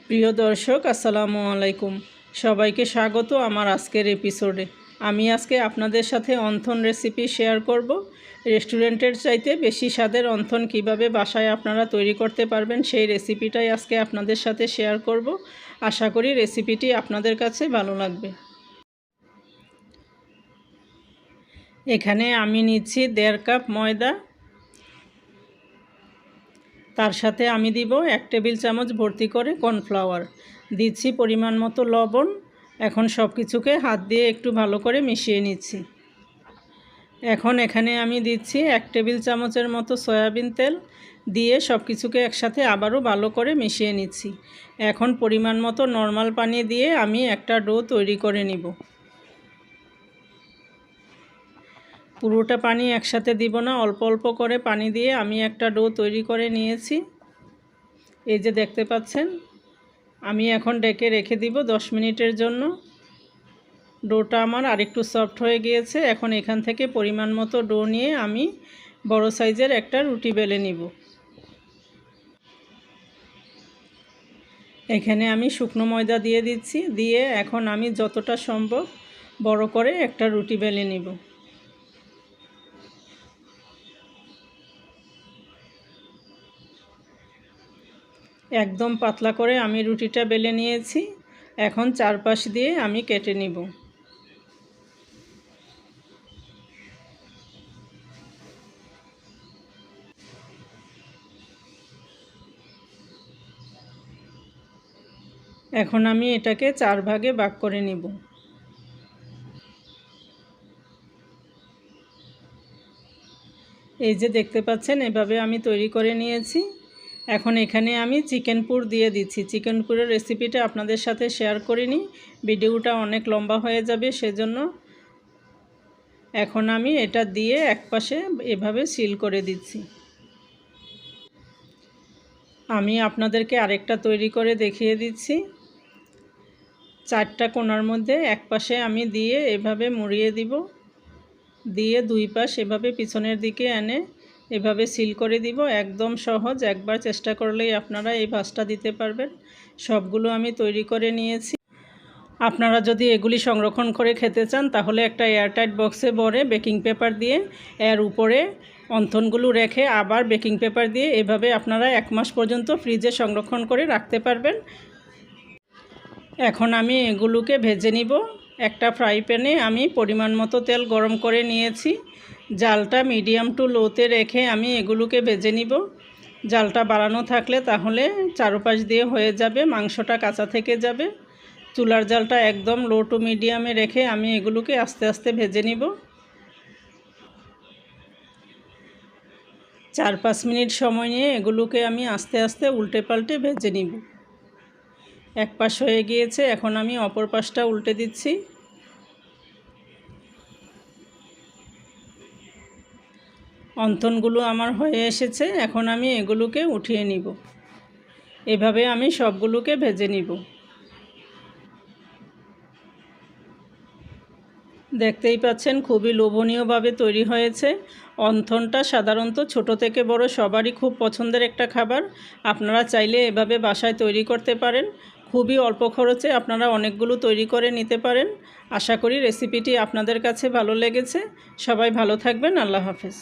প্রিয় দর্শক আসসালামু আলাইকুম। সবাইকে স্বাগত আমার আজকের এপিসোডে। আমি আজকে আপনাদের সাথে অন্থন রেসিপি শেয়ার করব। রেস্টুরেন্টের চাইতে বেশি স্বাদের অন্থন কিভাবে বাসায় আপনারা তৈরি করতে পারবেন সেই রেসিপিটাই আজকে আপনাদের সাথে শেয়ার করব। আশা করি রেসিপিটি আপনাদের কাছে ভালো লাগবে। এখানে আমি নিচ্ছি 1.5 কাপ ময়দা, তার সাথে আমি দিব 1 টেবিল চামচ ভর্তি করে কর্নফ্লাওয়ার, দিচ্ছি পরিমাণ মতো লবণ। এখন সব কিছুকে হাত দিয়ে একটু ভালো করে মিশিয়ে নিচ্ছি। এখন এখানে আমি দিচ্ছি 1 টেবিল চামচের মতো সয়াবিন তেল, দিয়ে সব কিছুকে একসাথে আবারও ভালো করে মিশিয়ে নিচ্ছি। এখন পরিমাণ মতো নর্মাল পানি দিয়ে আমি একটা ডো তৈরি করে নিব। পুরোটা পানি একসাথে দিব না, অল্প অল্প করে পানি দিয়ে আমি একটা ডো তৈরি করে নিয়েছি। এই যে দেখতে পাচ্ছেন, আমি এখন ডেকে রেখে দিব 10 মিনিটের জন্য। ডোটা আমার আরেকটু সফট হয়ে গিয়েছে। এখন এখান থেকে পরিমাণ মতো ডো নিয়ে আমি বড় সাইজের একটা রুটি বেলে নিব। এখানে আমি শুকনো ময়দা দিয়ে দিচ্ছি, দিয়ে এখন আমি যতটা সম্ভব বড় করে একটা রুটি বেলে নিব। একদম পাতলা করে আমি রুটিটা বেলে নিয়েছি। এখন চারপাশ দিয়ে আমি কেটে নিব। এখন আমি এটাকে 4 ভাগে ভাগ করে নিব। এই যে দেখতে পাচ্ছেন, এভাবে আমি তৈরি করে নিয়েছি। এখন এখানে আমি চিকেন পুর দিয়ে দিচ্ছি। চিকেন পুরের রেসিপিটা আপনাদের সাথে শেয়ার করিনি, ভিডিওটা অনেক লম্বা হয়ে যাবে সেজন্য। এখন আমি এটা দিয়ে একপাশে এভাবে সিল করে দিচ্ছি। আমি আপনাদেরকে আরেকটা তৈরি করে দেখিয়ে দিচ্ছি। 4টা কোণার মধ্যে একপাশে আমি দিয়ে এভাবে মুড়িয়ে দিব, দিয়ে 2 পাশ এভাবে পিছনের দিকে এনে এভাবে সিল করে দিব। একদম সহজ, একবার চেষ্টা করলেই আপনারা এই ভাঁজটা দিতে পারবেন। সবগুলো আমি তৈরি করে নিয়েছি। আপনারা যদি এগুলি সংরক্ষণ করে খেতে চান তাহলে একটা এয়ারটাইট বক্সে ভরে বেকিং পেপার দিয়ে এর উপরে অন্থনগুলো রেখে আবার বেকিং পেপার দিয়ে এভাবে আপনারা 1 মাস পর্যন্ত ফ্রিজে সংরক্ষণ করে রাখতে পারবেন। এখন আমি এগুলোকে ভেজে নিব। একটা ফ্রাই প্যানে আমি পরিমাণ মতো তেল গরম করে নিয়েছি। জালটা মিডিয়াম টু লোতে রেখে আমি এগুলোকে ভেজে নিব। জালটা বাড়ানো থাকলে তাহলে চারপাশ দিয়ে হয়ে যাবে, মাংসটা কাঁচা থেকে যাবে। চুলার জালটা একদম লো টু মিডিয়ামে রেখে আমি এগুলোকে আস্তে আস্তে ভেজে নিব। 4-5 মিনিট সময় নিয়ে এগুলোকে আমি আস্তে আস্তে উল্টে পাল্টে ভেজে নিব। এক পাশ হয়ে গিয়েছে, এখন আমি অপর পাশটা উল্টে দিচ্ছি। অন্থনগুলো আমার হয়ে এসেছে, এখন আমি এগুলোকে উঠিয়ে নিব। এভাবে আমি সবগুলোকে ভেজে নিব। দেখতেই পাচ্ছেন খুবই লোভনীয়ভাবে তৈরি হয়েছে। অন্থনটা সাধারণত ছোট থেকে বড় সবারই খুব পছন্দের একটা খাবার। আপনারা চাইলে এভাবে বাসায় তৈরি করতে পারেন। খুবই অল্প খরচে আপনারা অনেকগুলো তৈরি করে নিতে পারেন। আশা করি রেসিপিটি আপনাদের কাছে ভালো লেগেছে। সবাই ভালো থাকবেন। আল্লাহ হাফেজ।